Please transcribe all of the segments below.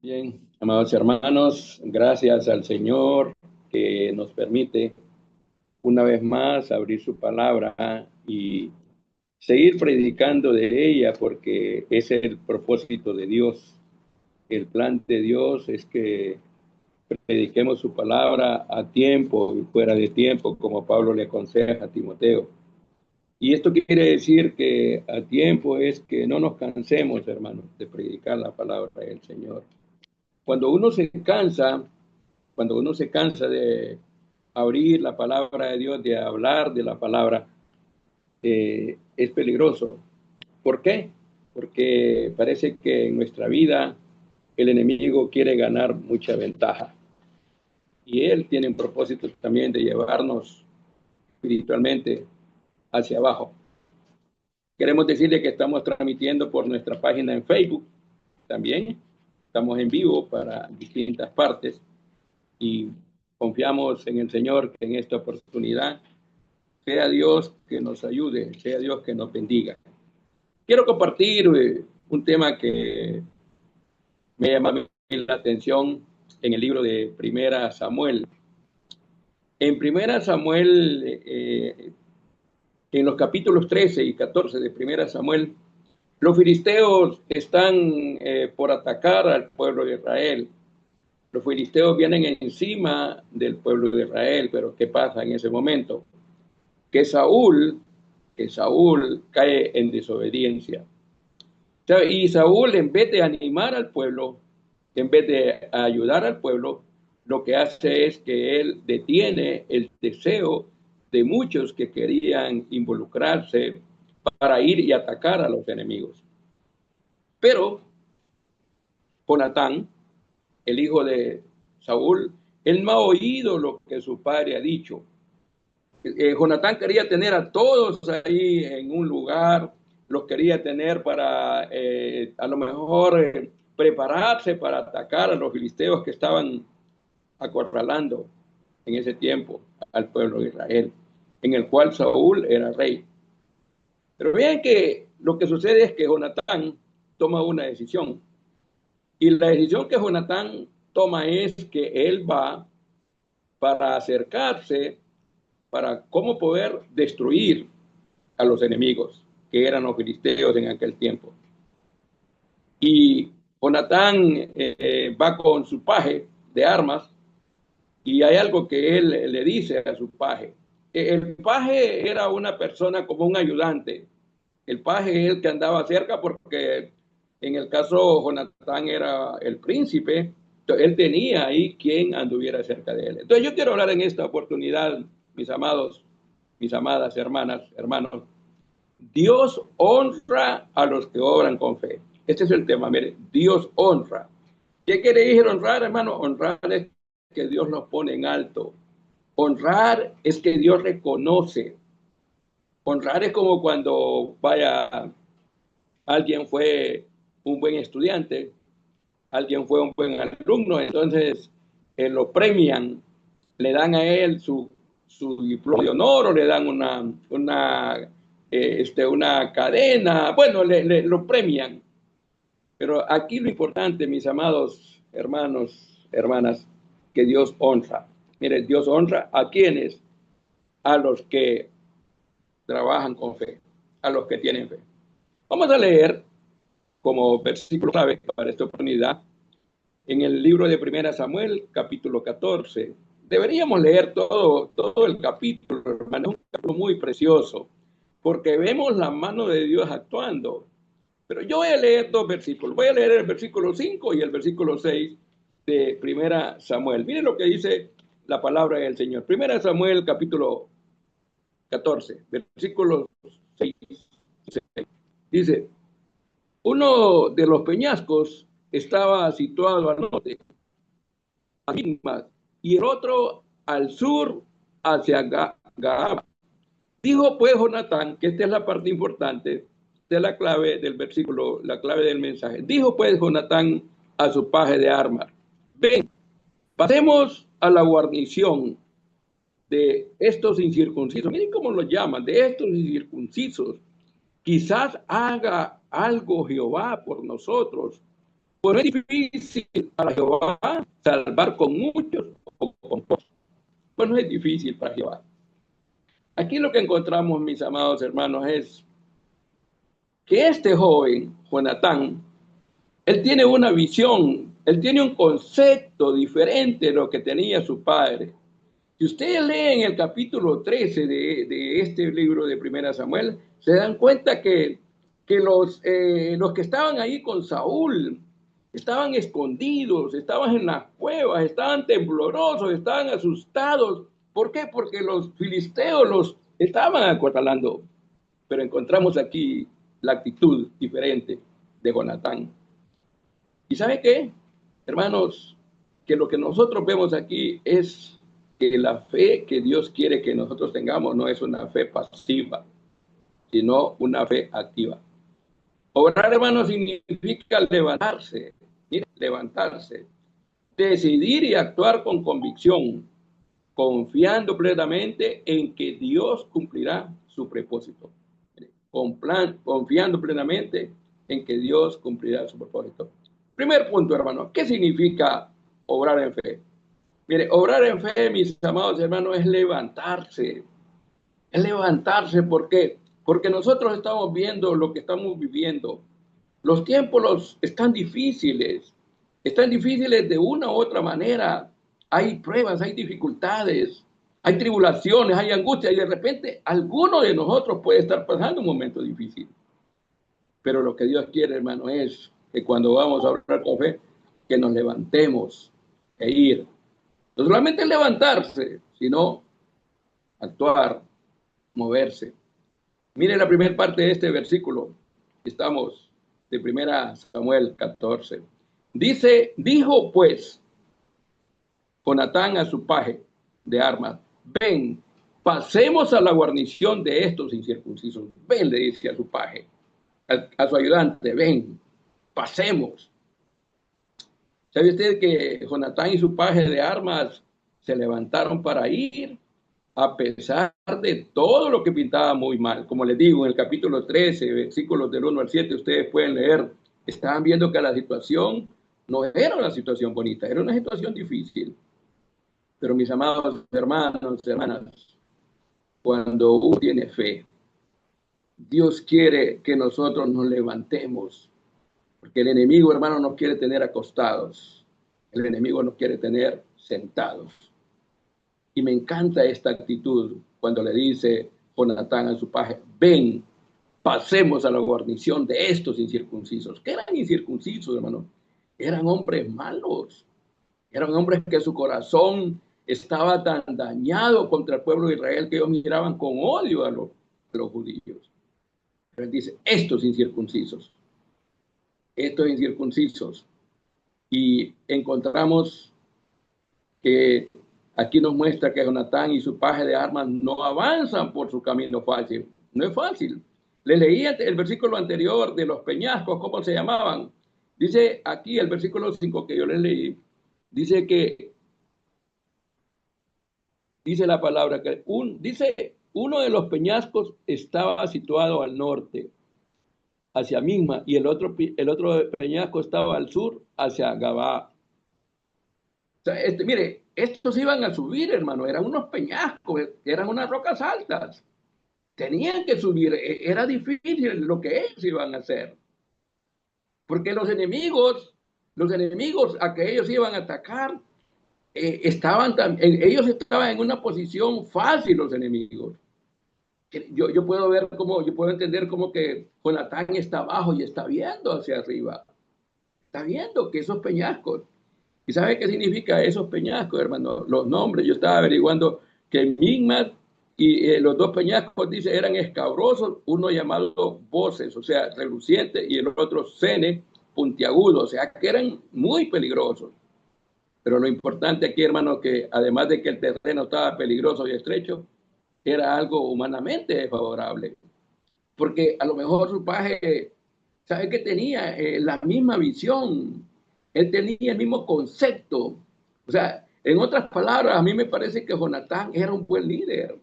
Bien, amados hermanos, gracias al Señor que nos permite una vez más abrir su palabra y seguir predicando de ella, porque es el propósito de Dios. El plan de Dios es que prediquemos su palabra a tiempo y fuera de tiempo, como Pablo le aconseja a Timoteo. Y esto quiere decir que a tiempo es que no nos cansemos, hermanos, de predicar la palabra del Señor. Cuando uno se cansa, cuando uno se cansa de abrir la palabra de Dios, de hablar de la palabra, es peligroso. ¿Por qué? Porque parece que en nuestra vida el enemigo quiere ganar mucha ventaja. Y él tiene un propósito también de llevarnos espiritualmente hacia abajo. Queremos decirle que estamos transmitiendo por nuestra página en Facebook también. Estamos en vivo para distintas partes y confiamos en el Señor que en esta oportunidad sea Dios que nos ayude, sea Dios que nos bendiga. Quiero compartir un tema que me llama la atención en el libro de Primera Samuel. En Primera Samuel, en los capítulos 13 y 14 de Primera Samuel, los filisteos están por atacar al pueblo de Israel. Los filisteos vienen encima del pueblo de Israel, pero ¿qué pasa en ese momento? Que Saúl cae en desobediencia. Y Saúl, en vez de animar al pueblo, en vez de ayudar al pueblo, lo que hace es que él detiene el deseo de muchos que querían involucrarse para ir y atacar a los enemigos. Pero Jonatán, el hijo de Saúl, él no ha oído lo que su padre ha dicho. Jonatán quería tener a todos ahí en un lugar, los quería tener para a lo mejor prepararse para atacar a los filisteos que estaban acorralando en ese tiempo al pueblo de Israel, en el cual Saúl era rey. Pero vean que lo que sucede es que Jonatán toma una decisión. Y la decisión que Jonatán toma es que él va para acercarse, para cómo poder destruir a los enemigos, que eran los filisteos en aquel tiempo. Y Jonatán va con su paje de armas y hay algo que él le dice a su paje. El paje era una persona como un ayudante. El paje es el que andaba cerca porque en el caso Jonatán era el príncipe, él tenía ahí quien anduviera cerca de él. Entonces yo quiero hablar en esta oportunidad, mis amados, mis amadas hermanas, hermanos. Dios honra a los que obran con fe. Este es el tema, mire, Dios honra. ¿Qué quiere decir honrar, hermano? Honrar es que Dios nos pone en alto. Honrar es que Dios reconoce. Honrar es como cuando alguien fue un buen estudiante, alguien fue un buen alumno, entonces lo premian, le dan a él su diploma de honor o le dan una cadena, bueno, lo premian. Pero aquí lo importante, mis amados hermanos, hermanas, que Dios honra. Mire, Dios honra a quienes, a los que trabajan con fe, a los que tienen fe. Vamos a leer como versículo clave para esta oportunidad en el libro de Primera Samuel, capítulo 14. Deberíamos leer todo el capítulo, hermano, es un capítulo muy precioso, porque vemos la mano de Dios actuando. Pero yo voy a leer dos versículos. Voy a leer el versículo 5 y el versículo 6 de Primera Samuel. Miren lo que dice la palabra del Señor. Primera Samuel, capítulo 14, versículo 6. Dice, uno de los peñascos estaba situado al norte, y el otro al sur, hacia Gaaba. Dijo pues Jonatán, que esta es la parte importante de la clave del versículo, la clave del mensaje. Dijo pues Jonatán a su paje de armas, ven, pasemos a la guarnición. de estos incircuncisos, miren cómo los llaman, de estos incircuncisos, quizás haga algo Jehová por nosotros. Pues no es difícil para Jehová salvar con muchos o con pocos. Pues no es difícil para Jehová. Aquí lo que encontramos, mis amados hermanos, es que este joven, Jonatán, él tiene una visión, él tiene un concepto diferente de lo que tenía su padre. Si ustedes leen el capítulo 13 de este libro de Primera Samuel, se dan cuenta que los que estaban ahí con Saúl estaban escondidos, estaban en las cuevas, estaban temblorosos, estaban asustados. ¿Por qué? Porque los filisteos los estaban acorralando. Pero encontramos aquí la actitud diferente de Jonatán. ¿Y sabe qué, hermanos? Que lo que nosotros vemos aquí es que la fe que Dios quiere que nosotros tengamos no es una fe pasiva, sino una fe activa. Orar, hermanos, significa levantarse, mira, levantarse, decidir y actuar con convicción, confiando plenamente en que Dios cumplirá su propósito. Confiando plenamente en que Dios cumplirá su propósito. Primer punto, hermano, ¿qué significa obrar en fe? Mire, obrar en fe, mis amados hermanos, es levantarse. Es levantarse, ¿por qué? Porque nosotros estamos viendo lo que estamos viviendo. Los tiempos están difíciles de una u otra manera. Hay pruebas, hay dificultades, hay tribulaciones, hay angustia, y de repente alguno de nosotros puede estar pasando un momento difícil. Pero lo que Dios quiere, hermano, es que cuando vamos a orar con fe, que nos levantemos e ir. No solamente levantarse, sino actuar, moverse. Mire la primera parte de este versículo. Estamos de 1 Samuel 14. Dijo pues Jonatán a su paje de armas, ven, pasemos a la guarnición de estos incircuncisos. Ven, le dice a su paje, a su ayudante, ven, pasemos. ¿Sabe usted que Jonatán y su paje de armas se levantaron para ir? A pesar de todo lo que pintaba muy mal. Como les digo, en el capítulo 13, versículos del 1 al 7, ustedes pueden leer, estaban viendo que la situación no era una situación bonita, era una situación difícil. Pero mis amados hermanos, hermanas, cuando uno tiene fe, Dios quiere que nosotros nos levantemos, porque el enemigo, hermano, nos quiere tener acostados, el enemigo nos quiere tener sentados. Y me encanta esta actitud cuando le dice Jonatán a su paje, ven, pasemos a la guarnición de estos incircuncisos. ¿Qué eran incircuncisos, hermano? Eran hombres malos, eran hombres que su corazón estaba tan dañado contra el pueblo de Israel que ellos miraban con odio a los judíos. Pero él dice, estos incircuncisos. Y encontramos que aquí nos muestra que Jonatán y su paje de armas no avanzan por su camino fácil. No es fácil. Le leía el versículo anterior de los peñascos, ¿cómo se llamaban? Dice aquí el versículo 5 que yo les leí, dice que, dice la palabra, que dice, uno de los peñascos estaba situado al norte, hacia Misma, y el otro peñasco estaba al sur, hacia Gabá. O sea, mire, estos iban a subir, hermano, eran unos peñascos, eran unas rocas altas. Tenían que subir, era difícil lo que ellos iban a hacer. Porque los enemigos a que ellos iban a atacar, ellos estaban en una posición fácil, los enemigos. Yo puedo entender como que Jonatán está abajo y está viendo hacia arriba. Está viendo que esos peñascos. ¿Y sabe qué significa esos peñascos, hermano? Los nombres, yo estaba averiguando que Migmat y los dos peñascos, dice, eran escabrosos, uno llamado Voces, o sea, reluciente, y el otro Cene, puntiagudo, o sea, que eran muy peligrosos. Pero lo importante aquí, hermano, que además de que el terreno estaba peligroso y estrecho, era algo humanamente desfavorable. Porque a lo mejor su paje, ¿sabe qué tenía? La misma visión. Él tenía el mismo concepto. O sea, En otras palabras, a mí me parece que Jonatán era un buen líder,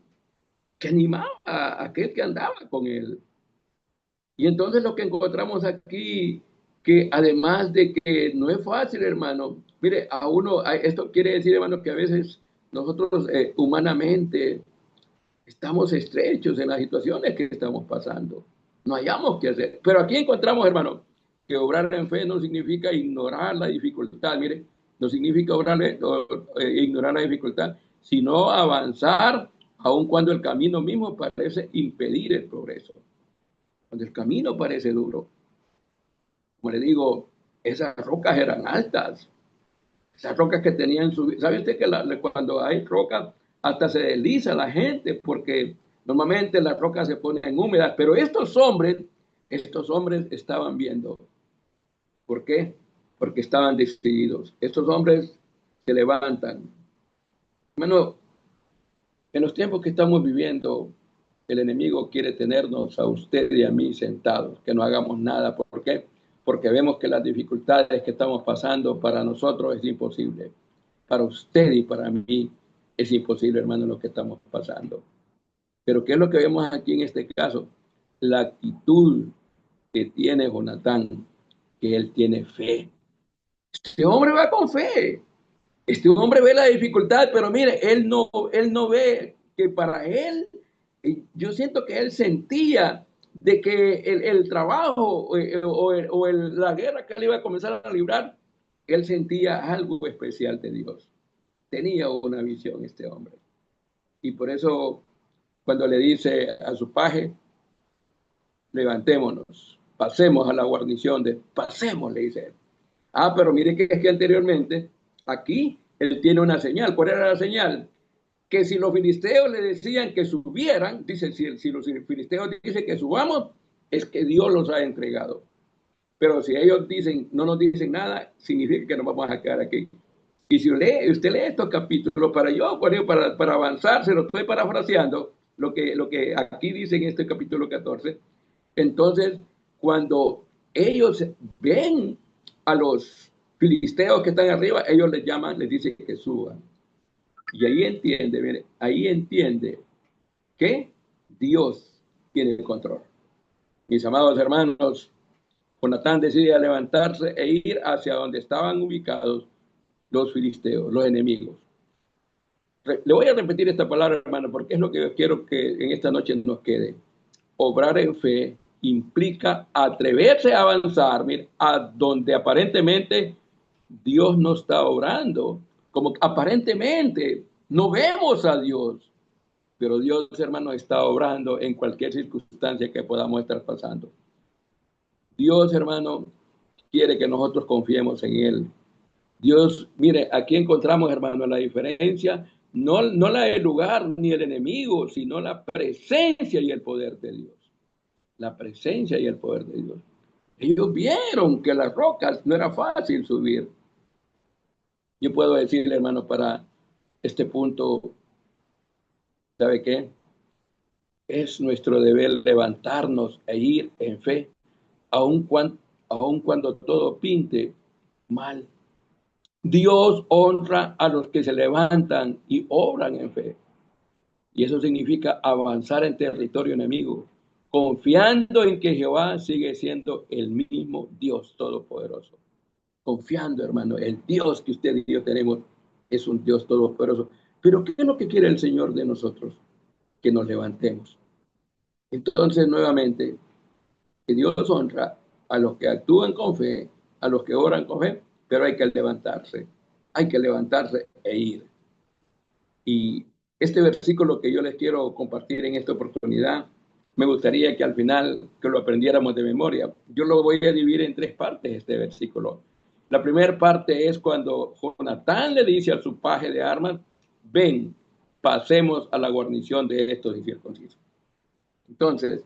que animaba a aquel que andaba con él. Y entonces lo que encontramos aquí, que además de que no es fácil, hermano, mire, esto quiere decir, hermano, que a veces nosotros humanamente estamos estrechos en las situaciones que estamos pasando. No hayamos que hacer. Pero aquí encontramos, hermano, que obrar en fe no significa ignorar la dificultad. Mire, no significa ignorar la dificultad, sino avanzar aun cuando el camino mismo parece impedir el progreso. Cuando el camino parece duro. Como le digo, esas rocas eran altas. Esas rocas que tenían su... ¿Sabe usted que cuando hay rocas hasta se desliza la gente? Porque normalmente las rocas se ponen húmedas, pero estos hombres estaban viendo. ¿Por qué? Porque estaban decididos. Estos hombres se levantan. Bueno, en los tiempos que estamos viviendo, el enemigo quiere tenernos a usted y a mí sentados, que no hagamos nada. ¿Por qué? Porque vemos que las dificultades que estamos pasando para nosotros es imposible. Para usted y para mí es imposible, hermano, lo que estamos pasando. Pero ¿qué es lo que vemos aquí en este caso? La actitud que tiene Jonatán, que él tiene fe. Este hombre va con fe. Este hombre ve la dificultad, pero mire, él no ve que para él, yo siento que él sentía de que el trabajo la guerra que él iba a comenzar a librar, él sentía algo especial de Dios. Tenía una visión este hombre. Y por eso, cuando le dice a su paje, levantémonos, pasemos a la guarnición pasemos, le dice él. Ah, pero mire que es que anteriormente, aquí, él tiene una señal. ¿Cuál era la señal? Que si los filisteos le decían que subieran, dice, si los filisteos dicen que subamos, es que Dios los ha entregado. Pero si ellos dicen, no nos dicen nada, significa que nos vamos a quedar aquí. Y si usted lee estos capítulos, para avanzar, se lo estoy parafraseando, lo que aquí dice en este capítulo 14, entonces, cuando ellos ven a los filisteos que están arriba, ellos les dicen que suban. Y ahí entiende que Dios tiene el control. Mis amados hermanos, Jonatán decide levantarse e ir hacia donde estaban ubicados los filisteos, los enemigos. Le voy a repetir esta palabra, hermano, porque es lo que yo quiero que en esta noche nos quede. Obrar en fe implica atreverse a avanzar, mira, a donde aparentemente Dios no está obrando, como aparentemente no vemos a Dios, pero Dios, hermano, está obrando en cualquier circunstancia que podamos estar pasando. Dios, hermano, quiere que nosotros confiemos en Él. Dios, mire, aquí encontramos, hermano, la diferencia, no la del lugar ni el enemigo, sino la presencia y el poder de Dios. La presencia y el poder de Dios. Ellos vieron que las rocas no era fácil subir. Yo puedo decirle, hermano, para este punto, ¿sabe qué? Es nuestro deber levantarnos e ir en fe, aun cuando todo pinte mal. Dios honra a los que se levantan y obran en fe. Y eso significa avanzar en territorio enemigo, confiando en que Jehová sigue siendo el mismo Dios todopoderoso. Confiando, hermano, el Dios que usted y yo tenemos es un Dios todopoderoso. Pero ¿qué es lo que quiere el Señor de nosotros? Que nos levantemos. Entonces, nuevamente, que Dios honra a los que actúan con fe, a los que oran con fe, pero hay que levantarse e ir. Y este versículo que yo les quiero compartir en esta oportunidad, me gustaría que al final que lo aprendiéramos de memoria. Yo lo voy a dividir en tres partes, este versículo. La primera parte es cuando Jonatán le dice a su paje de armas, ven, pasemos a la guarnición de estos incircuncisos. Entonces,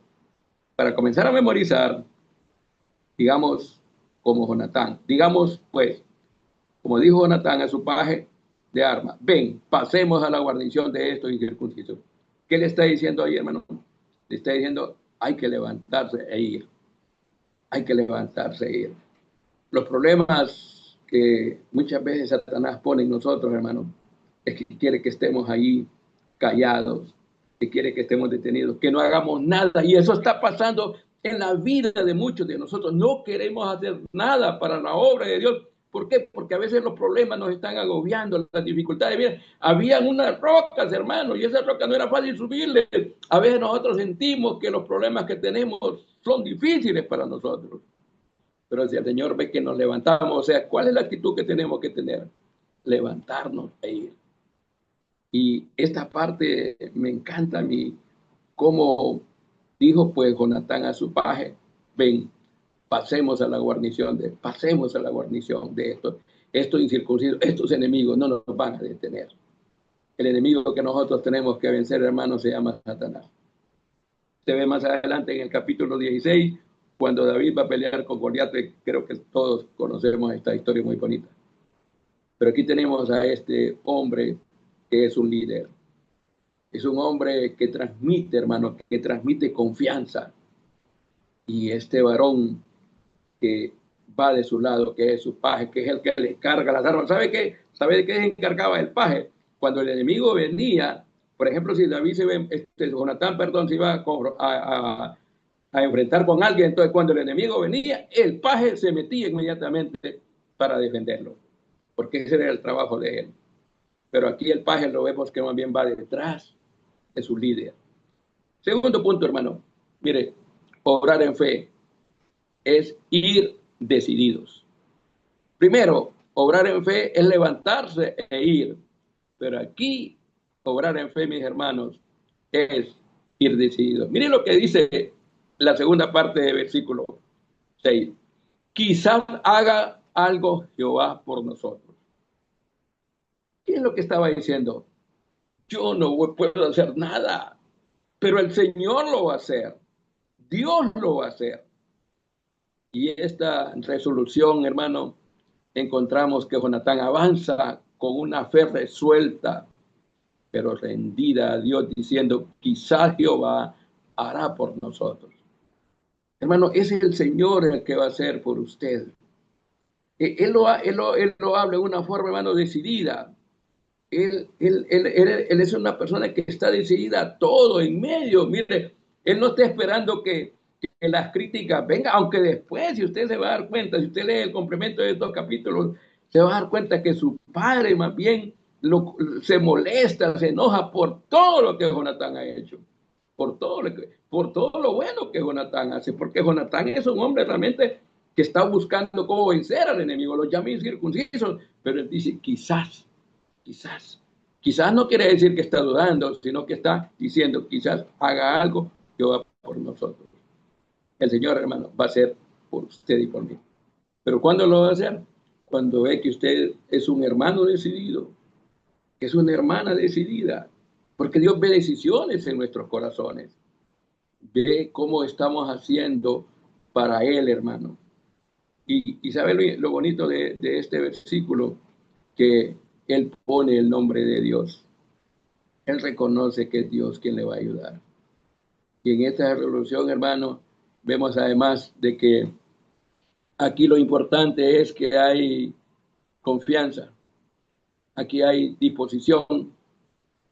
para comenzar a memorizar, digamos, como Jonatán, digamos, pues, como dijo Jonatán a su paje de armas, ven, pasemos a la guarnición de estos incircuncisos. ¿Qué le está diciendo ahí, hermano? Le está diciendo, hay que levantarse e ir. Hay que levantarse e ir. Los problemas que muchas veces Satanás pone en nosotros, hermano, es que quiere que estemos ahí callados, que quiere que estemos detenidos, que no hagamos nada. Y eso está pasando en la vida de muchos de nosotros. No queremos hacer nada para la obra de Dios. ¿Por qué? Porque a veces los problemas nos están agobiando, las dificultades. Miren, habían unas rocas, hermano, y esa roca no era fácil subirle. A veces nosotros sentimos que los problemas que tenemos son difíciles para nosotros. Pero si el Señor ve que nos levantamos, o sea, ¿cuál es la actitud que tenemos que tener? Levantarnos e ir. Y esta parte me encanta a mí, como dijo pues Jonatán a su paje, ven, pasemos a la guarnición de estos incircuncisos, estos enemigos no nos van a detener. El enemigo que nosotros tenemos que vencer, hermanos, se llama Satanás. Se ve más adelante en el capítulo 16, cuando David va a pelear con Goliat. Creo que todos conocemos esta historia muy bonita. Pero aquí tenemos a este hombre que es un líder. Es un hombre que transmite, hermano, que transmite confianza. Y este varón que va de su lado, que es su paje, que es el que le carga las armas. ¿Sabe qué? ¿Sabe de qué se encargaba el paje? Cuando el enemigo venía, por ejemplo, si David Jonatán, perdón, se iba a enfrentar con alguien, entonces cuando el enemigo venía, el paje se metía inmediatamente para defenderlo, porque ese era el trabajo de él. Pero aquí el paje lo vemos que más bien va detrás de su líder. Segundo punto, hermano. Mire, obrar en fe es ir decididos. Primero, obrar en fe es levantarse e ir. Pero aquí, obrar en fe, mis hermanos, es ir decididos. Miren lo que dice la segunda parte del versículo 6. Quizás haga algo Jehová por nosotros. ¿Qué es lo que estaba diciendo? Yo no puedo hacer nada, pero el Señor lo va a hacer. Dios lo va a hacer. Y esta resolución, hermano, encontramos que Jonatán avanza con una fe resuelta, pero rendida a Dios, diciendo, quizás Jehová hará por nosotros. Hermano, es el Señor el que va a hacer por usted. Él lo habla de una forma, hermano, decidida. Él es una persona que está decidida a todo en medio. Mire, él no está esperando que las críticas vengan, aunque después, si usted se va a dar cuenta, si usted lee el complemento de estos capítulos, se va a dar cuenta que su padre más bien se molesta, se enoja por todo lo que Jonatán ha hecho, por todo lo bueno que Jonatán hace, porque Jonatán es un hombre realmente que está buscando cómo vencer al enemigo, lo llama incircuncisos, pero él dice, quizás. Quizás no quiere decir que está dudando, sino que está diciendo, quizás haga algo que va por nosotros. El Señor, hermano, va a hacer por usted y por mí. Pero ¿cuándo lo va a hacer? Cuando ve que usted es un hermano decidido, que es una hermana decidida, porque Dios ve decisiones en nuestros corazones, ve cómo estamos haciendo para Él, hermano. Y sabe lo bonito de este versículo, que Él pone el nombre de Dios. Él reconoce que es Dios quien le va a ayudar. Y en esta revolución, hermano, vemos además de que aquí lo importante es que hay confianza, aquí hay disposición,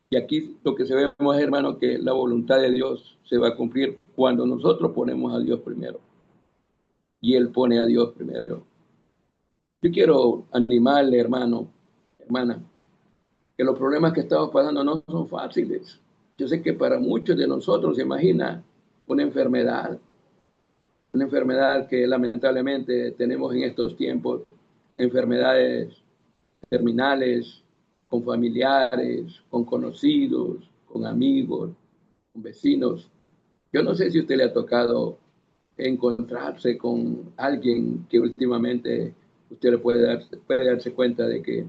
y aquí lo que se ve, hermano, que la voluntad de Dios se va a cumplir cuando nosotros ponemos a Dios primero. Y Él pone a Dios primero. Yo quiero animarle, hermano, hermana, que los problemas que estamos pasando no son fáciles. Yo sé que para muchos de nosotros se imagina una enfermedad que lamentablemente tenemos en estos tiempos, enfermedades terminales, con familiares, con conocidos, con amigos, con vecinos. Yo no sé si a usted le ha tocado encontrarse con alguien que últimamente usted le puede darse cuenta de que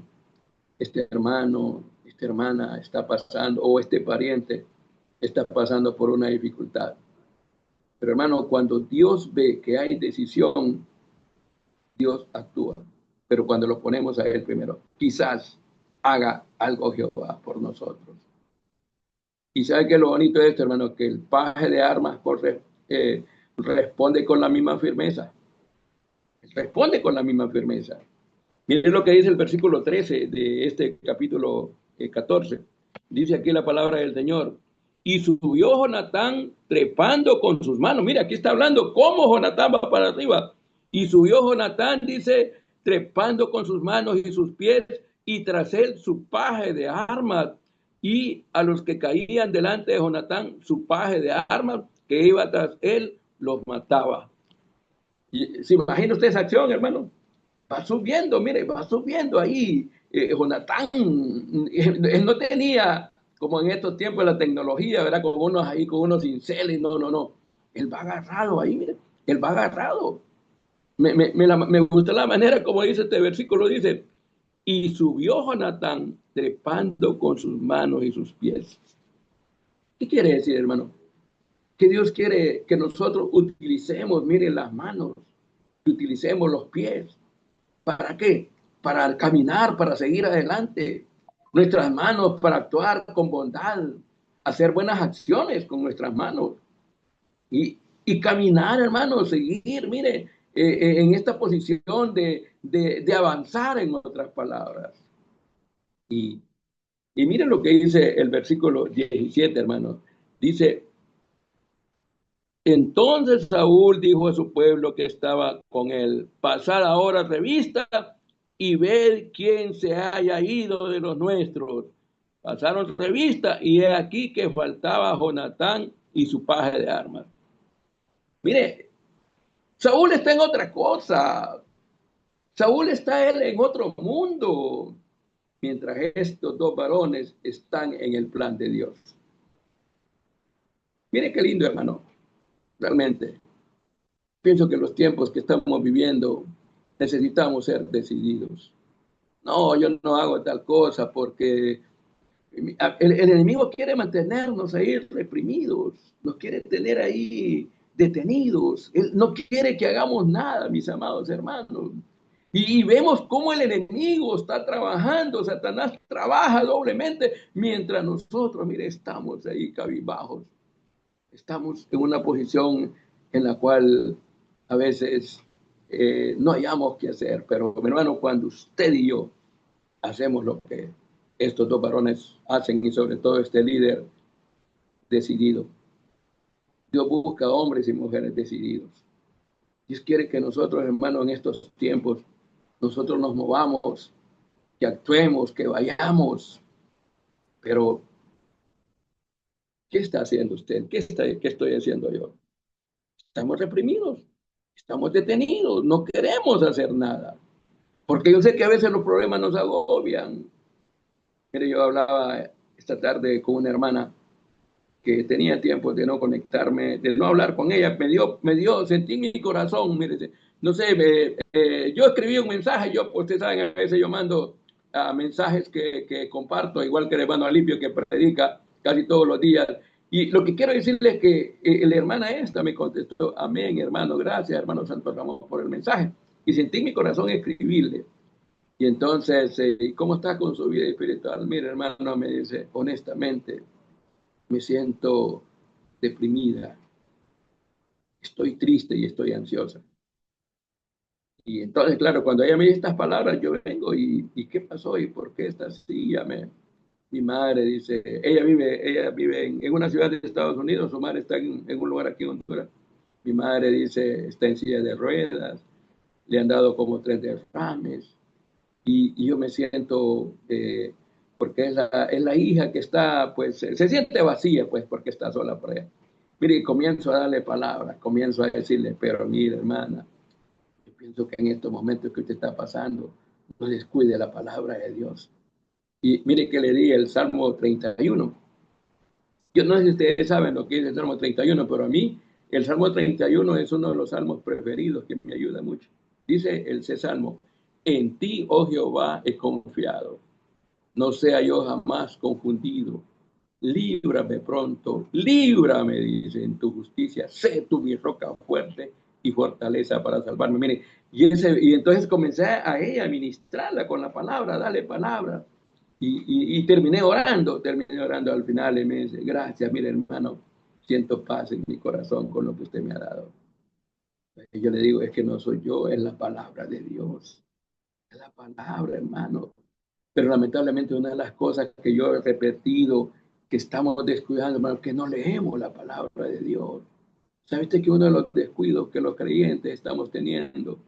este hermano, esta hermana está pasando, o este pariente está pasando por una dificultad. Pero hermano, cuando Dios ve que hay decisión, Dios actúa. Pero cuando lo ponemos a Él primero, quizás haga algo Jehová por nosotros. Y sabe que lo bonito de esto, hermano, que el paje de armas responde con la misma firmeza. Responde con la misma firmeza. Miren lo que dice el versículo 13 de este capítulo 14. Dice aquí la palabra del Señor. Y subió Jonatán trepando con sus manos. Mira, aquí está hablando cómo Jonatán va para arriba. Y subió Jonatán, dice, trepando con sus manos y sus pies, y tras él su paje de armas. Y a los que caían delante de Jonatán, su paje de armas, que iba tras él, los mataba. Y, ¿se imagina usted esa acción, hermano? Va subiendo, mire, va subiendo ahí. Jonatán, él no tenía, como en estos tiempos, la tecnología, ¿verdad? Con unos ahí, con unos cinceles, no, no, no. Él va agarrado ahí, mire, él va agarrado. Me gusta la manera como dice este versículo, dice, y subió Jonatán trepando con sus manos y sus pies. ¿Qué quiere decir, hermano? Que Dios quiere que nosotros utilicemos, mire, las manos, que utilicemos los pies. ¿Para qué? Para caminar, para seguir adelante. Nuestras manos para actuar con bondad, hacer buenas acciones con nuestras manos. Y caminar, hermano, seguir, mire, en esta posición de avanzar, en otras palabras. Y, y miren lo que dice el versículo 17, hermano. Dice, entonces Saúl dijo a su pueblo que estaba con él, pasad ahora revista y ver quién se haya ido de los nuestros. Pasaron revista y he aquí que faltaba Jonatán y su paje de armas. Mire, Saúl está en otra cosa. Saúl está él en otro mundo, mientras estos dos varones están en el plan de Dios. Mire qué lindo, hermano, realmente. Pienso que en los tiempos que estamos viviendo necesitamos ser decididos. No, yo no hago tal cosa porque el enemigo quiere mantenernos ahí reprimidos, nos quiere tener ahí detenidos. Él no quiere que hagamos nada, mis amados hermanos. Y vemos cómo el enemigo está trabajando, Satanás trabaja doblemente, mientras nosotros, mire, estamos ahí cabizbajos. Estamos en una posición en la cual a veces no hayamos qué hacer, pero mi hermano, cuando usted y yo hacemos lo que estos dos varones hacen y sobre todo este líder decidido, Dios busca hombres y mujeres decididos. Dios quiere que nosotros, hermano, en estos tiempos, nosotros nos movamos, que actuemos, que vayamos, pero ¿qué está haciendo usted? ¿Qué estoy haciendo yo? Estamos reprimidos, estamos detenidos, no queremos hacer nada. Porque yo sé que a veces los problemas nos agobian. Mire, yo hablaba esta tarde con una hermana que tenía tiempo de no conectarme, de no hablar con ella. Sentí en mi corazón, mire, no sé, yo escribí un mensaje, pues ustedes saben, a veces yo mando mensajes que comparto, igual que el hermano Alipio que predica casi todos los días. Y lo que quiero decirles es que la hermana esta me contestó, amén, hermano, gracias, hermano Santo Ramón, por el mensaje. Y sentí en mi corazón escribirle. Y entonces, ¿cómo está con su vida espiritual? Mire, hermano, me dice, honestamente, me siento deprimida, estoy triste y estoy ansiosa. Y entonces, claro, cuando ella me dice estas palabras, yo vengo y ¿qué pasó? ¿Y por qué está así? Mi madre dice, ella vive en una ciudad de Estados Unidos, su madre está en un lugar aquí en Honduras. Mi madre dice, está en silla de ruedas, le han dado como 3 derrames. Y yo me siento, porque es la hija que está, pues se siente vacía, pues porque está sola por allá. Mire, y comienzo a darle palabras, comienzo a decirle, pero mire, hermana, yo pienso que en estos momentos que usted está pasando, no descuide la palabra de Dios. Y mire que le di el Salmo 31. Yo no sé si ustedes saben lo que es el Salmo 31, pero a mí el Salmo 31 es uno de los salmos preferidos que me ayuda mucho. Dice ese salmo, en ti, oh Jehová, he confiado. No sea yo jamás confundido. Líbrame pronto, líbrame, dice, en tu justicia. Sé tú mi roca fuerte y fortaleza para salvarme. Mire, y entonces comencé a ella a ministrarla con la palabra, dale palabra. Y terminé orando al final y me dice, gracias, mire hermano, siento paz en mi corazón con lo que usted me ha dado. Y yo le digo, es que no soy yo, es la palabra de Dios. Es la palabra, hermano. Pero lamentablemente una de las cosas que yo he repetido, que estamos descuidando, hermano, que no leemos la palabra de Dios. ¿Sabe usted que uno de los descuidos que los creyentes estamos teniendo?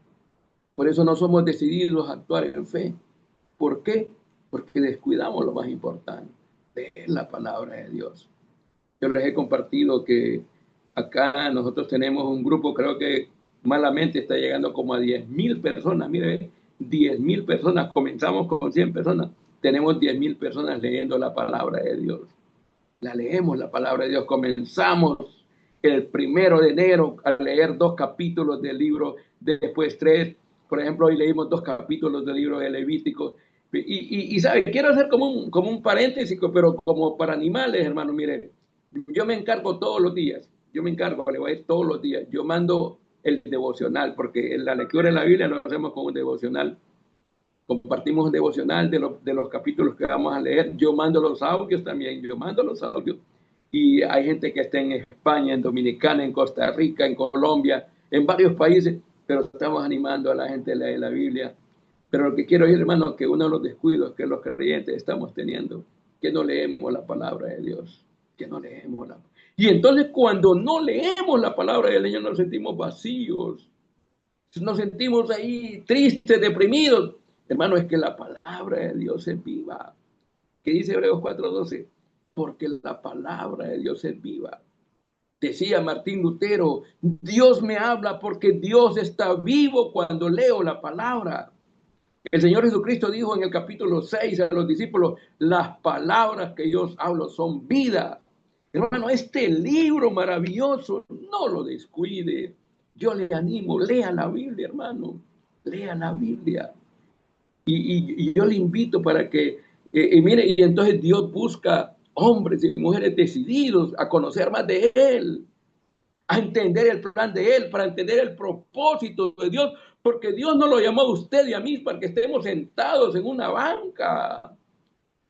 Por eso no somos decididos a actuar en fe. ¿Por qué? Porque descuidamos lo más importante, leer la palabra de Dios. Yo les he compartido que acá nosotros tenemos un grupo, creo que malamente está llegando como a 10,000 personas. Mire, 10,000 personas, comenzamos con 100 personas, tenemos 10,000 personas leyendo la palabra de Dios. La leemos la palabra de Dios, comenzamos el 1 de enero a leer 2 capítulos del libro, después 3, por ejemplo, hoy leímos 2 capítulos del libro de Levítico. ¿Sabe? Quiero hacer como un paréntesis, pero como para animales, hermano, mire, yo me encargo todos los días, yo me encargo, le voy a ir todos los días, yo mando el devocional, porque la lectura de la Biblia lo hacemos como un devocional. Compartimos un devocional de los capítulos que vamos a leer. Yo mando los audios también, yo mando los audios. Y hay gente que está en España, en Dominicana, en Costa Rica, en Colombia, en varios países, pero estamos animando a la gente a leer la Biblia. Pero lo que quiero decir, hermano, que uno de los descuidos que los creyentes estamos teniendo, que no leemos la palabra de Dios, que no leemos la. Y entonces cuando no leemos la palabra de Dios nos sentimos vacíos, nos sentimos ahí tristes, deprimidos. Hermano, es que la palabra de Dios es viva. ¿Qué dice Hebreos 4:12? Porque la palabra de Dios es viva. Decía Martín Lutero, Dios me habla porque Dios está vivo cuando leo la palabra. El Señor Jesucristo dijo en el capítulo 6 a los discípulos, las palabras que yo hablo son vida. Hermano, este libro maravilloso, no lo descuide. Yo le animo, lea la Biblia, hermano, lea la Biblia. Y yo le invito para que, mire, y entonces Dios busca hombres y mujeres decididos a conocer más de Él, a entender el plan de Él, para entender el propósito de Dios, porque Dios no lo llamó a usted y a mí para que estemos sentados en una banca.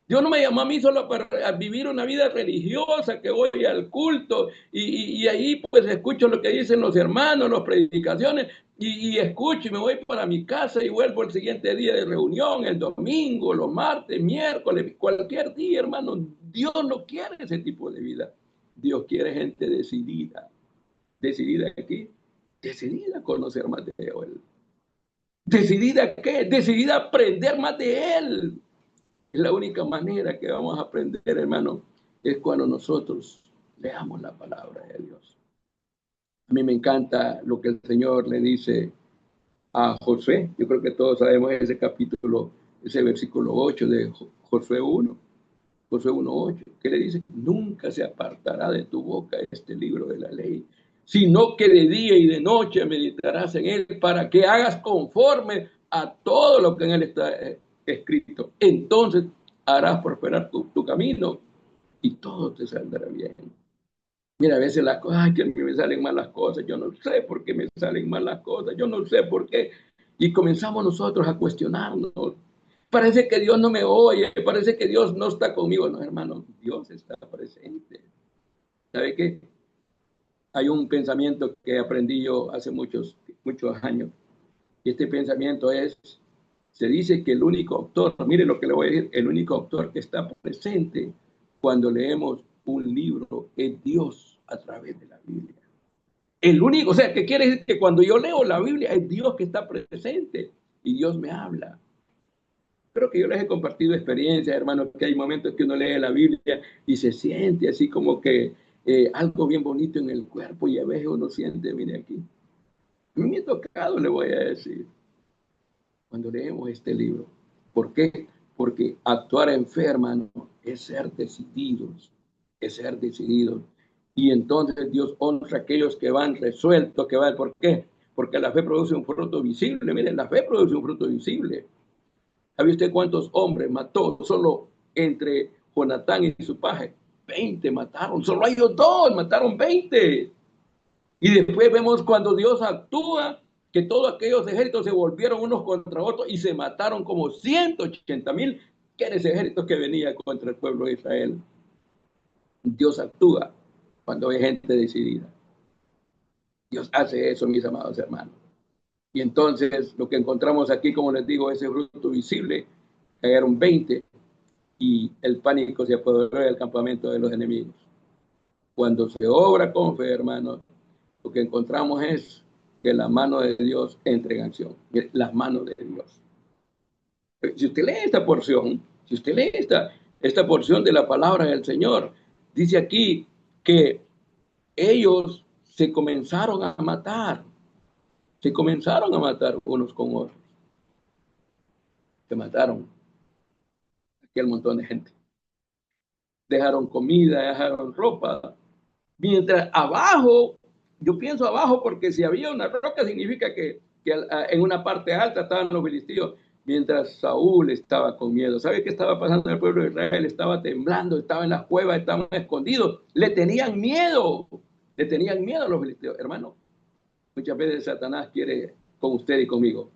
Dios no me llamó a mí solo para vivir una vida religiosa, que voy al culto y ahí pues escucho lo que dicen los hermanos, las predicaciones y escucho y me voy para mi casa y vuelvo el siguiente día de reunión, el domingo, los martes, miércoles, cualquier día, hermano. Dios no quiere ese tipo de vida. Dios quiere gente decidida. ¿Decidida aquí? Decidida a conocer más de Él. ¿Decidida a qué? Decidida a aprender más de Él. Es la única manera que vamos a aprender, hermano, es cuando nosotros leamos la palabra de Dios. A mí me encanta lo que el Señor le dice a Josué. Yo creo que todos sabemos ese capítulo, ese versículo 8 de Josué 1. Josué 1:8, que le dice, nunca se apartará de tu boca este libro de la ley, sino que de día y de noche meditarás en él para que hagas conforme a todo lo que en él está escrito. Entonces harás prosperar tu camino y todo te saldrá bien. Mira, a veces las cosas, ay, que a mí me salen mal las cosas, yo no sé por qué me salen mal las cosas, yo no sé por qué. Y comenzamos nosotros a cuestionarnos. Parece que Dios no me oye, parece que Dios no está conmigo. No, hermano, Dios está presente. ¿Sabe qué? Hay un pensamiento que aprendí yo hace muchos años. Y este pensamiento es, se dice que el único autor, mire lo que le voy a decir, el único autor que está presente cuando leemos un libro es Dios a través de la Biblia. El único, o sea, que quiere decir que cuando yo leo la Biblia es Dios que está presente y Dios me habla. Creo que yo les he compartido experiencias, hermanos, que hay momentos que uno lee la Biblia y se siente así como que algo bien bonito en el cuerpo y a veces uno siente, mire aquí. A mí me ha tocado, le voy a decir, cuando leemos este libro. ¿Por qué? Porque actuar en fe, hermano, es ser decididos, es ser decididos. Y entonces Dios honra a aquellos que van resueltos, que van, ¿por qué? Porque la fe produce un fruto visible. Miren, la fe produce un fruto visible. ¿Sabe usted cuántos hombres mató solo entre Jonatán y su paje? 20 mataron, solo ellos dos mataron 20. Y después vemos cuando Dios actúa, que todos aquellos ejércitos se volvieron unos contra otros y se mataron como 180,000, que era ese ejército que venía contra el pueblo de Israel. Dios actúa cuando hay gente decidida. Dios hace eso, mis amados hermanos. Y entonces lo que encontramos aquí, como les digo, ese fruto visible, cayeron 20 y el pánico se apoderó del campamento de los enemigos. Cuando se obra con fe, hermanos, lo que encontramos es que la mano de Dios entra en acción. Las manos de Dios. Si usted lee esta porción, si usted lee esta porción de la palabra del Señor, dice aquí que ellos se comenzaron a matar unos con otros. Se mataron aquel montón de gente. Dejaron comida, dejaron ropa. Mientras abajo, yo pienso abajo porque si había una roca significa que en una parte alta estaban los filisteos. Mientras Saúl estaba con miedo. ¿Sabe qué estaba pasando en el pueblo de Israel? Estaba temblando, estaba en las cuevas, estaban escondidos. Le tenían miedo a los filisteos. Hermano, muchas veces Satanás quiere con usted y conmigo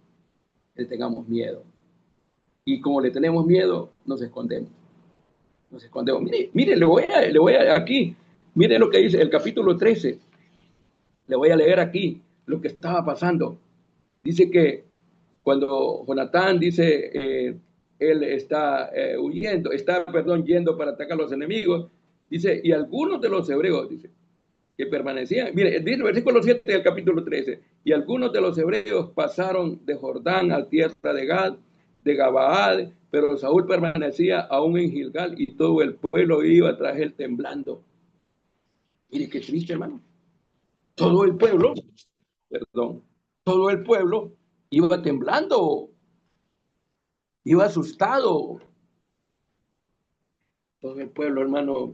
que tengamos miedo. Y como le tenemos miedo, nos escondemos. Mire, le voy a aquí. Mire lo que dice el capítulo 13. Le voy a leer aquí lo que estaba pasando. Dice que cuando Jonatán dice, él está yendo para atacar a los enemigos, dice, y algunos de los hebreos, dice, que permanecían, mire, dice el versículo 7 del capítulo 13, y algunos de los hebreos pasaron de Jordán a tierra de Gad, de Gabaal, pero Saúl permanecía aún en Gilgal y todo el pueblo iba tras él temblando. Mire qué triste, hermano. Todo el pueblo iba temblando, iba asustado. Todo el pueblo, hermano,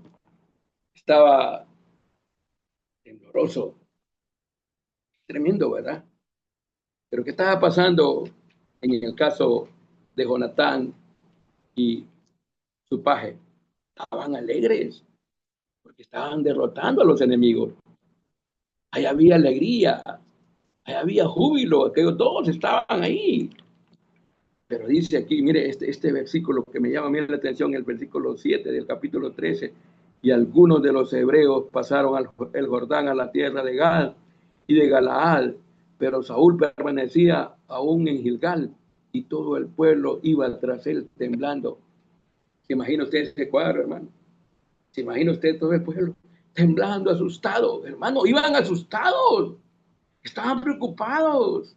estaba tembloroso. Tremendo, ¿verdad? Pero ¿qué estaba pasando en el caso de Jonatán y su paje? Estaban alegres porque estaban derrotando a los enemigos. Ahí había alegría, ahí había júbilo, aquellos todos estaban ahí. Pero dice aquí, mire, este versículo que me llama bien la atención, el versículo 7 del capítulo 13, y algunos de los hebreos pasaron el Jordán a la tierra de Gad y de Galaad, pero Saúl permanecía aún en Gilgal y todo el pueblo iba tras él temblando. ¿Se imagina usted ese cuadro, hermano? ¿Se imagina usted todo el pueblo temblando, asustado? Hermano, iban asustados, estaban preocupados.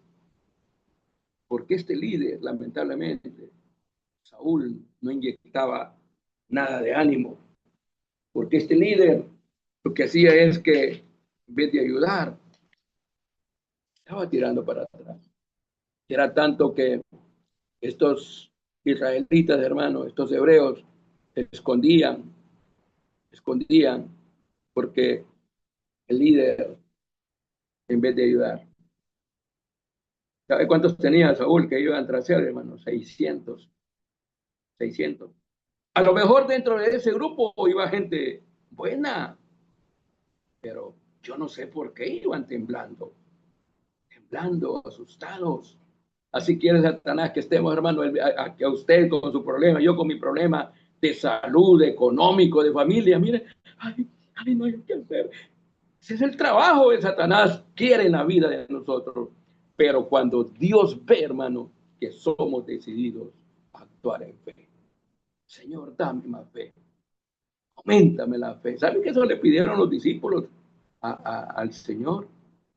Porque este líder, lamentablemente, Saúl, no inyectaba nada de ánimo. Porque este líder lo que hacía es que, en vez de ayudar, estaba tirando para atrás. Era tanto que estos israelitas, hermanos, estos hebreos, escondían, porque el líder, en vez de ayudar. ¿Sabe cuántos tenía Saúl que iban tras él, hermano? 600. A lo mejor dentro de ese grupo iba gente buena, pero yo no sé por qué iban temblando, asustados. Así quiere Satanás que estemos, hermano, a usted con su problema, yo con mi problema de salud, económico, de familia. Mire, no hay que hacer. Ese es el trabajo de Satanás, quiere en la vida de nosotros. Pero cuando Dios ve, hermano, que somos decididos a actuar en fe, Señor, dame más fe, aumentame la fe. ¿Saben que eso le pidieron los discípulos al Señor?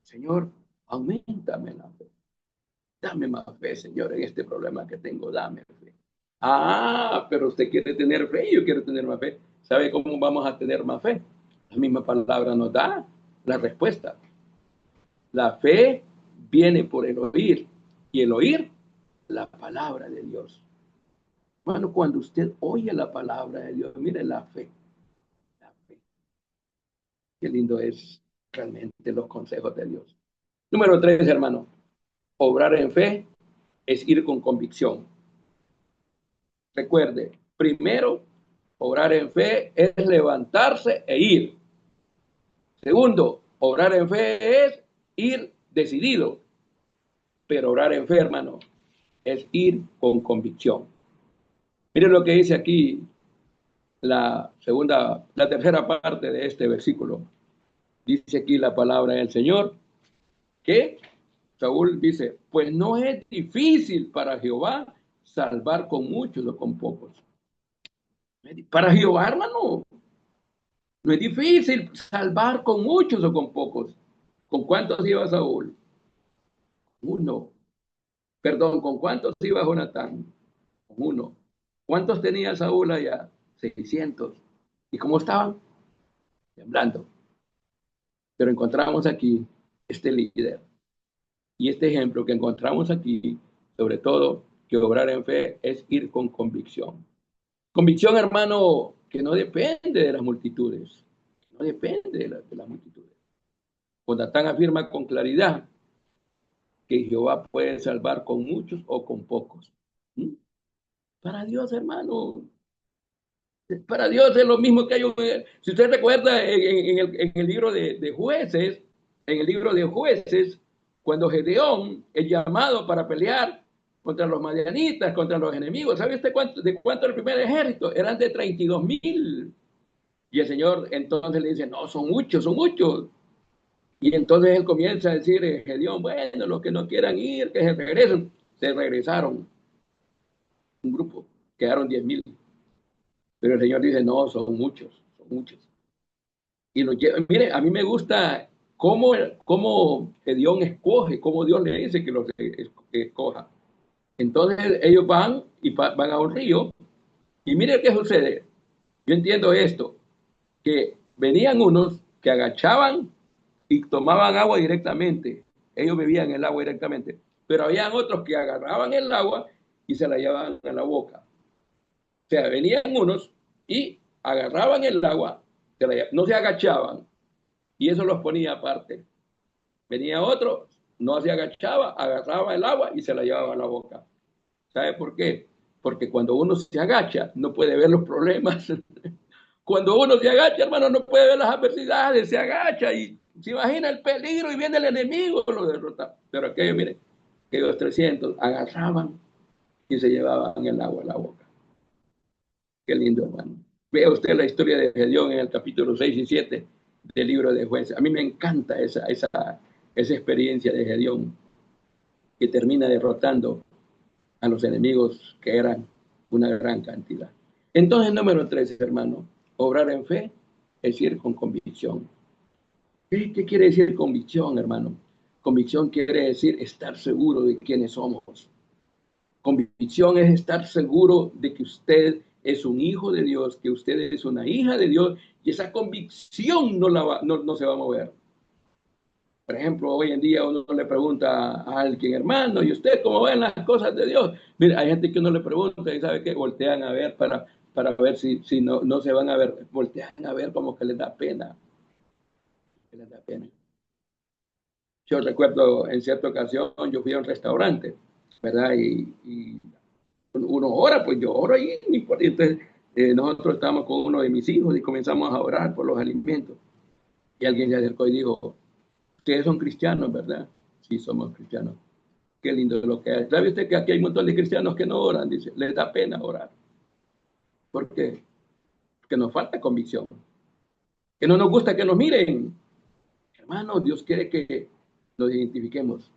Señor, aumentame la fe. Dame más fe, Señor, en este problema que tengo, dame fe. Pero usted quiere tener fe y yo quiero tener más fe. ¿Sabe cómo vamos a tener más fe? La misma palabra nos da la respuesta. La fe viene por el oír y el oír la palabra de Dios. Bueno, cuando usted oye la palabra de Dios, mire la fe. Qué lindo es realmente los consejos de Dios. Número 3, hermano. Obrar en fe es ir con convicción. Recuerde, primero, obrar en fe es levantarse e ir. Segundo, obrar en fe es ir decidido. Pero obrar en fe, hermano, es ir con convicción. Miren lo que dice aquí la tercera parte de este versículo. Dice aquí la palabra del Señor, que Saúl dice, pues no es difícil para Jehová salvar con muchos o con pocos. Para Jehová, hermano, no es difícil salvar con muchos o con pocos. ¿Con cuántos iba Saúl? Uno. Perdón, ¿con cuántos iba Jonatán? Con uno. ¿Cuántos tenía Saúl allá? 600. ¿Y cómo estaban? Temblando. Pero encontramos aquí este líder y este ejemplo que encontramos aquí, sobre todo, que obrar en fe es ir con convicción. Convicción, hermano, que no depende de las multitudes. No depende de las multitudes. Jonatán afirma con claridad que Jehová puede salvar con muchos o con pocos. ¿Mm? Para Dios, hermano. Para Dios es lo mismo que hay. Si usted recuerda en el libro de Jueces, en el libro de Jueces, cuando Gedeón es llamado para pelear contra los madianitas, contra los enemigos, ¿sabe usted de cuánto el primer ejército? Eran de 32,000. Y el Señor entonces le dice, no, son muchos, son muchos. Y entonces él comienza a decir, Gedeón, bueno, los que no quieran ir, que se regresen. Se regresaron un grupo, quedaron 10,000. Pero el Señor dice, no, son muchos, son muchos. Y lo lleva, mire, a mí me gusta cómo Gedeón escoge, cómo Dios le dice que los escoja. Entonces ellos van y van a un río. Y mire qué sucede. Yo entiendo esto, que venían unos que agachaban y tomaban agua directamente. Ellos bebían el agua directamente. Pero habían otros que agarraban el agua y se la llevaban a la boca. O sea, venían unos y agarraban el agua, no se agachaban y eso los ponía aparte. Venía otro, no se agachaba, agarraba el agua y se la llevaba a la boca. ¿Sabe por qué? Porque cuando uno se agacha, no puede ver los problemas. Cuando uno se agacha, hermano, no puede ver las adversidades, se agacha y se imagina el peligro y viene el enemigo, lo derrota. Pero aquellos, mire, aquellos 300 agarraban y se llevaban el agua a la boca. Qué lindo, hermano. Vea usted la historia de Gedeón en el capítulo 6 y 7 del libro de Jueces. A mí me encanta esa experiencia de Gedeón, que termina derrotando a los enemigos que eran una gran cantidad. Entonces, número 3, hermano, obrar en fe es ir con convicción. ¿Qué quiere decir convicción, hermano? Convicción quiere decir estar seguro de quiénes somos. Convicción es estar seguro de que usted es un hijo de Dios, que usted es una hija de Dios, y esa convicción no se va a mover. Por ejemplo, hoy en día uno le pregunta a alguien, hermano, ¿y usted cómo ven las cosas de Dios? Mira, hay gente que uno le pregunta y sabe que voltean a ver para ver si no se van a ver, voltean a ver como que les da pena. Les da pena. Yo recuerdo en cierta ocasión, yo fui a un restaurante, ¿verdad? Y uno ora, pues yo oro ahí. Y entonces nosotros estábamos con uno de mis hijos y comenzamos a orar por los alimentos. Y alguien se acercó y dijo, ustedes son cristianos, ¿verdad? Sí, somos cristianos. Qué lindo lo que hay. ¿Sabe usted que aquí hay un montón de cristianos que no oran? Dice, les da pena orar. ¿Por qué? Porque nos falta convicción. Que no nos gusta que nos miren. Hermano, Dios quiere que nos identifiquemos.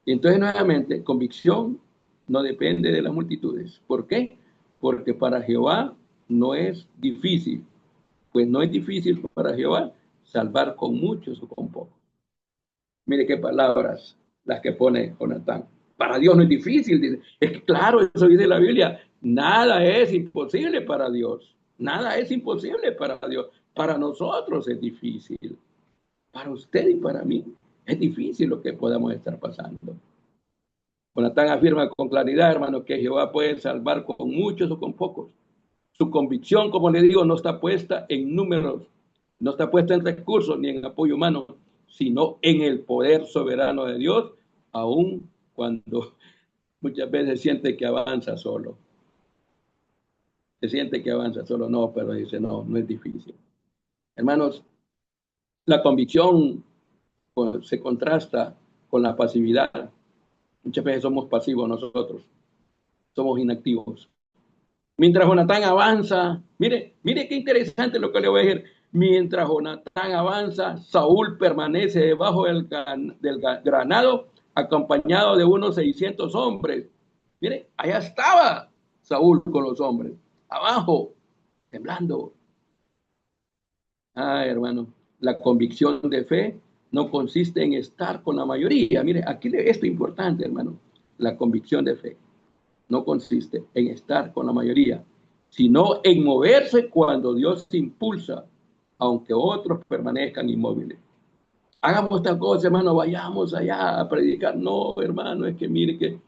Y entonces, nuevamente, convicción no depende de las multitudes. ¿Por qué? Porque para Jehová no es difícil. Pues no es difícil para Jehová salvar con muchos o con pocos. Mire qué palabras las que pone Jonatán. Para Dios no es difícil. Dice. Es que claro, eso dice la Biblia. Nada es imposible para Dios. Nada es imposible para Dios. Para nosotros es difícil. Para usted y para mí es difícil lo que podamos estar pasando. Jonatán afirma con claridad, hermano, que Jehová puede salvar con muchos o con pocos. Su convicción, como le digo, no está puesta en números, no está puesta en recursos ni en apoyo humano, sino en el poder soberano de Dios, aun cuando muchas veces siente que avanza solo. Se siente que avanza solo, no, pero dice, no, no es difícil. Hermanos, la convicción se contrasta con la pasividad. Muchas veces somos pasivos nosotros, somos inactivos. Mientras Jonatán avanza, mire qué interesante lo que le voy a decir. Mientras Jonatán avanza, Saúl permanece debajo del granado, acompañado de unos 600 hombres. Mire, allá estaba Saúl con los hombres, abajo, temblando. Ah, hermano, la convicción de fe no consiste en estar con la mayoría. Mire, aquí esto es importante, hermano. La convicción de fe no consiste en estar con la mayoría, sino en moverse cuando Dios se impulsa, aunque otros permanezcan inmóviles. Hagamos tal cosa, hermano, vayamos allá a predicar. No, hermano, es que mire que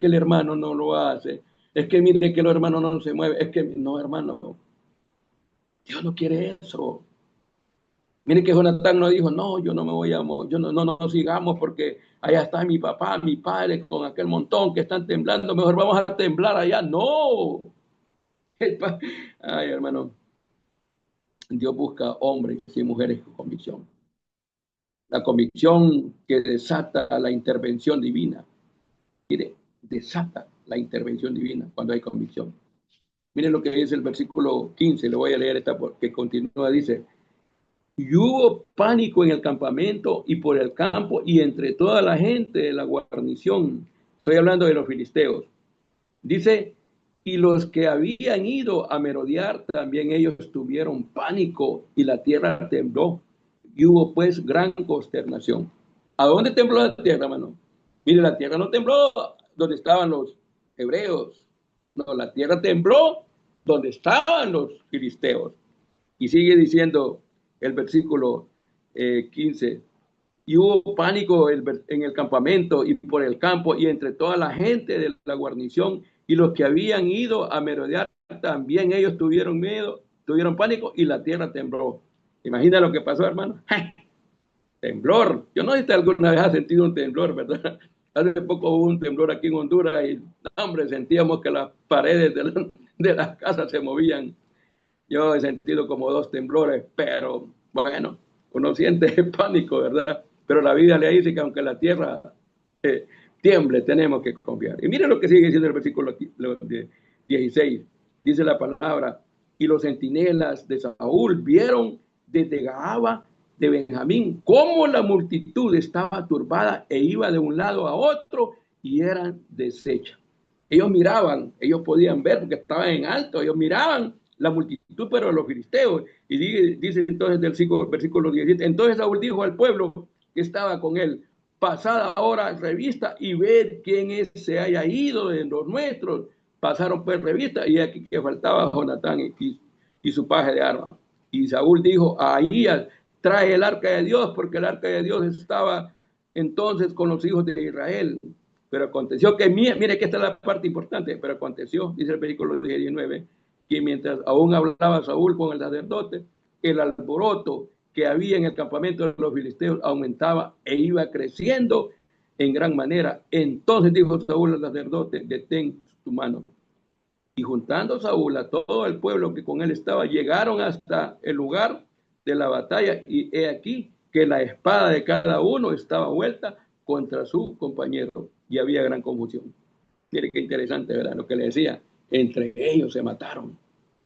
el hermano no lo hace. Es que mire que el hermano no se mueve. Es que no, hermano, Dios no quiere eso. Mire que Jonatán no dijo, no, yo no me voy a, yo no sigamos porque allá está mi papá, mi padre con aquel montón que están temblando, mejor vamos a temblar allá. No. Ay, hermano, Dios busca hombres y mujeres con convicción. La convicción que desata la intervención divina. Mire, desata la intervención divina cuando hay convicción. Miren lo que dice el versículo 15, le voy a leer esta porque continúa, dice, y hubo pánico en el campamento y por el campo y entre toda la gente de la guarnición. Estoy hablando de los filisteos. Dice, y los que habían ido a merodear, también ellos tuvieron pánico y la tierra tembló. Y hubo pues gran consternación. ¿A dónde tembló la tierra, hermano? Mire, la tierra no tembló donde estaban los hebreos. No, la tierra tembló donde estaban los filisteos. Y sigue diciendo el versículo 15. Y hubo pánico en el campamento y por el campo y entre toda la gente de la guarnición y los que habían ido a merodear, también ellos tuvieron miedo, tuvieron pánico y la tierra tembló. Imagina lo que pasó, hermano. Temblor. Yo no sé si alguna vez ha sentido un temblor, ¿verdad? Hace poco hubo un temblor aquí en Honduras y, hombre, sentíamos que las paredes de las casas se movían. Yo he sentido como 2 temblores, pero bueno, uno siente pánico, ¿verdad? Pero la vida le dice que aunque la tierra tiemble, tenemos que confiar. Y miren lo que sigue diciendo el versículo 16. Dice la palabra, y los centinelas de Saúl vieron desde Gaaba de Benjamín cómo la multitud estaba turbada e iba de un lado a otro y eran deshechas. Ellos miraban, ellos podían ver porque estaban en alto, ellos miraban la multitud, pero los filisteos. Y dice entonces del versículo 17, entonces Saúl dijo al pueblo que estaba con él, pasad ahora revista y ved quién es, se haya ido de los nuestros. Pasaron pues revista y aquí que faltaba Jonatán y su paje de armas. Y Saúl dijo a Ahías, trae el arca de Dios, porque el arca de Dios estaba entonces con los hijos de Israel. Pero aconteció que, mire que esta es la parte importante, pero aconteció, dice el versículo 19, que mientras aún hablaba Saúl con el sacerdote, el alboroto que había en el campamento de los filisteos aumentaba e iba creciendo en gran manera. Entonces dijo Saúl al sacerdote, detén tu mano. Y juntando Saúl a todo el pueblo que con él estaba, llegaron hasta el lugar de la batalla y he aquí que la espada de cada uno estaba vuelta contra su compañero y había gran confusión. Mire qué interesante, ¿verdad? Lo que le decía, entre ellos se mataron,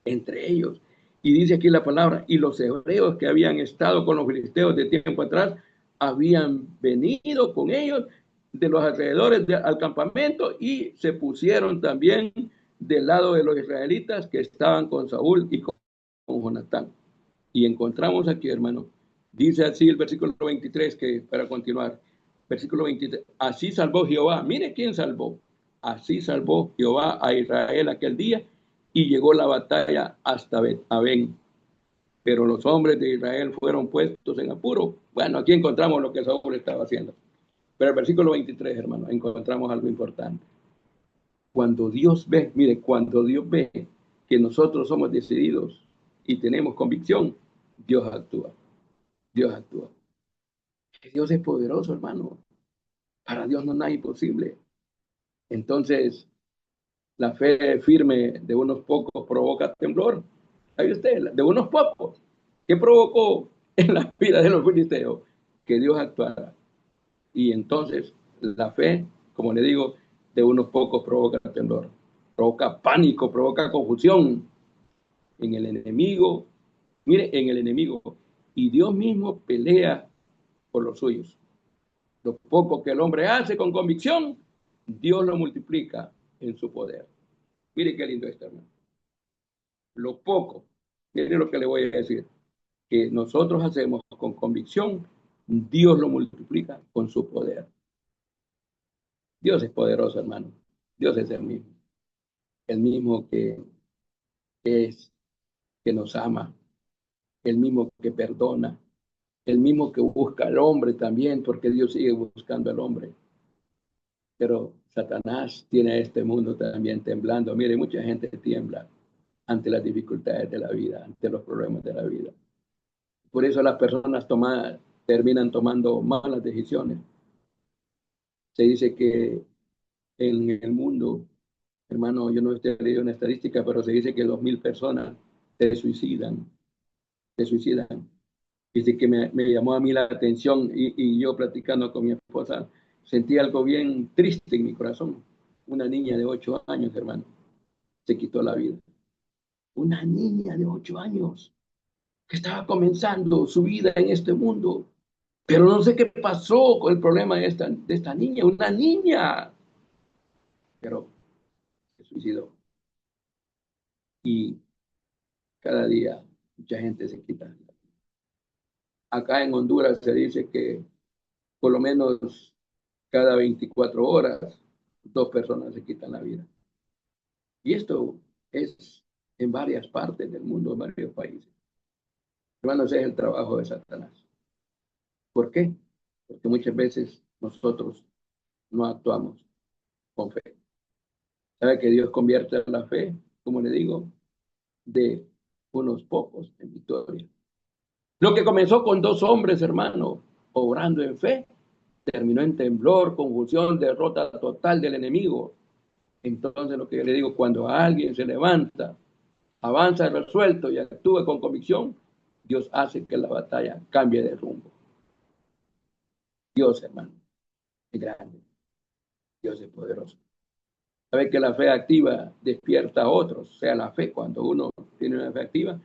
entre ellos. Y dice aquí la palabra, y los hebreos que habían estado con los filisteos de tiempo atrás, habían venido con ellos de los alrededores al campamento y se pusieron también del lado de los israelitas que estaban con Saúl y con Jonatán. Y encontramos aquí, hermano, dice así el versículo 23, que para continuar, versículo 23, así salvó Jehová, mire quién salvó, así salvó Jehová a Israel aquel día y llegó la batalla hasta Abén. Pero los hombres de Israel fueron puestos en apuro. Bueno, aquí encontramos lo que Saúl estaba haciendo. Pero el versículo 23, hermano, encontramos algo importante. Cuando Dios ve, mire, cuando Dios ve que nosotros somos decididos y tenemos convicción, Dios actúa. Dios actúa. Dios es poderoso, hermano. Para Dios no hay nada imposible. Entonces, la fe firme de unos pocos provoca temblor. ¿Sabe usted? De unos pocos. ¿Qué provocó en la vida de los filisteos? Que Dios actuara. Y entonces, la fe, como le digo, de unos pocos provoca temblor. Provoca pánico, provoca confusión en el enemigo. Mire, en el enemigo. Y Dios mismo pelea por los suyos. Lo poco que el hombre hace con convicción, Dios lo multiplica en su poder. Mire qué lindo esto, hermano. Lo poco, mire lo que le voy a decir, que nosotros hacemos con convicción, Dios lo multiplica con su poder. Dios es poderoso, hermano. Dios es el mismo es, que nos ama, el mismo que perdona, el mismo que busca al hombre también, porque Dios sigue buscando al hombre. Pero Satanás tiene a este mundo también temblando. Mire, mucha gente tiembla ante las dificultades de la vida, ante los problemas de la vida. Por eso las personas terminan tomando malas decisiones. Se dice que en el mundo, hermano, yo no estoy leyendo una estadística, pero se dice que 2.000 personas se suicidan, se suicidan. Dice que me llamó a mí la atención y yo platicando con mi esposa, sentí algo bien triste en mi corazón. Una niña de 8 años, hermano, se quitó la vida. Una niña de 8 años que estaba comenzando su vida en este mundo. Pero no sé qué pasó con el problema de esta niña, una niña. Pero se suicidó. Y cada día mucha gente se quita. Acá en Honduras se dice que por lo menos cada 24 horas 2 personas se quitan la vida. Y esto es en varias partes del mundo, en varios países. Hermanos, es el trabajo de Satanás. ¿Por qué? Porque muchas veces nosotros no actuamos con fe. ¿Sabe que Dios convierte la fe, como le digo, de unos pocos en victoria? Lo que comenzó con 2 hombres, hermano, obrando en fe, terminó en temblor, confusión, derrota total del enemigo. Entonces, lo que yo le digo, cuando alguien se levanta, avanza resuelto y actúa con convicción, Dios hace que la batalla cambie de rumbo. Dios, hermano, es grande. Dios es poderoso. Sabe que la fe activa despierta a otros. O sea, la fe, cuando uno tiene una fe activa,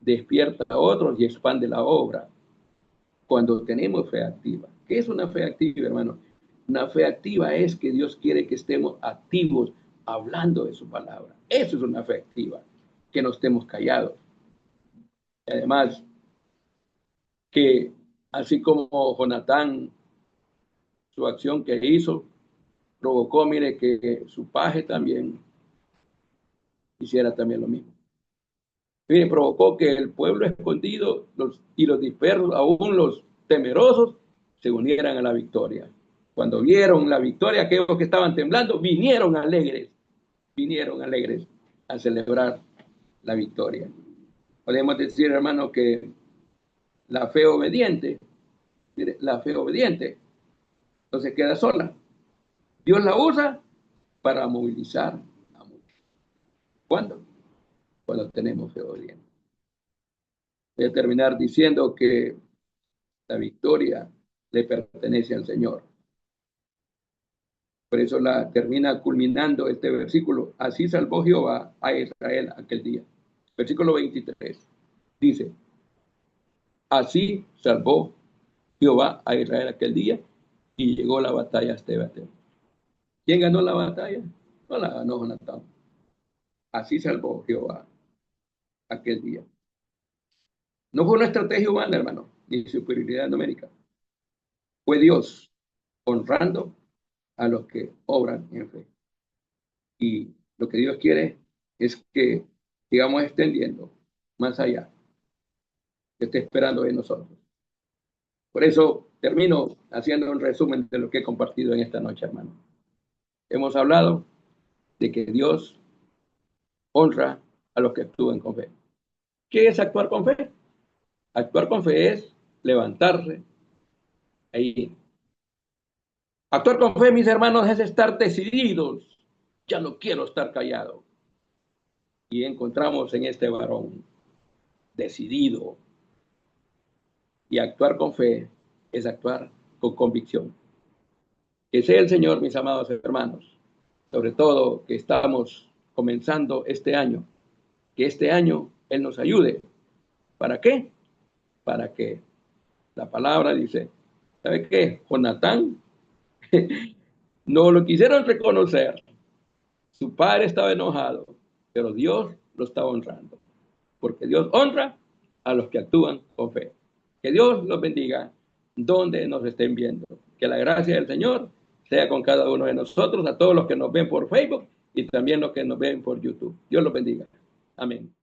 despierta a otros y expande la obra. Cuando tenemos fe activa. ¿Qué es una fe activa, hermano? Una fe activa es que Dios quiere que estemos activos hablando de su palabra. Eso es una fe activa, que no estemos callados. Además, que así como Jonatán, su acción que hizo, provocó, mire, que su paje también hiciera también lo mismo. Mire, provocó que el pueblo escondido y los dispersos, aún los temerosos, se unieran a la victoria. Cuando vieron la victoria, aquellos que estaban temblando, vinieron alegres a celebrar la victoria. Podemos decir, hermano, que la fe obediente, mire, la fe obediente no se queda sola. Dios la usa para movilizar a muchos. ¿Cuándo? Cuando tenemos fe obediente. Voy a terminar diciendo que la victoria le pertenece al Señor. Por eso la termina culminando este versículo. Así salvó Jehová a Israel aquel día. Versículo 23 dice, así salvó Jehová a Israel aquel día y llegó la batalla hasta Betel. ¿Quién ganó la batalla? No la ganó Jonatán. Así salvó Jehová aquel día. No fue una estrategia humana, hermano, ni superioridad numérica. Fue Dios honrando a los que obran en fe. Y lo que Dios quiere es que sigamos extendiendo más allá, que esté esperando en nosotros. Por eso termino haciendo un resumen de lo que he compartido en esta noche, hermano. Hemos hablado de que Dios honra a los que actúan con fe. ¿Qué es actuar con fe? Actuar con fe es levantarse ahí. Actuar con fe, mis hermanos, es estar decididos. Ya no quiero estar callado. Y encontramos en este varón decidido. Y actuar con fe es actuar con convicción. Que sea el Señor, mis amados hermanos, sobre todo que estamos comenzando este año, que este año Él nos ayude. ¿Para qué? Para que la palabra dice, ¿sabe qué? Jonatán No lo quisieron reconocer. Su padre estaba enojado, pero Dios lo estaba honrando, porque Dios honra a los que actúan con fe. Que Dios los bendiga donde nos estén viendo. Que la gracia del Señor sea con cada uno de nosotros, a todos los que nos ven por Facebook y también los que nos ven por YouTube. Dios los bendiga. Amén.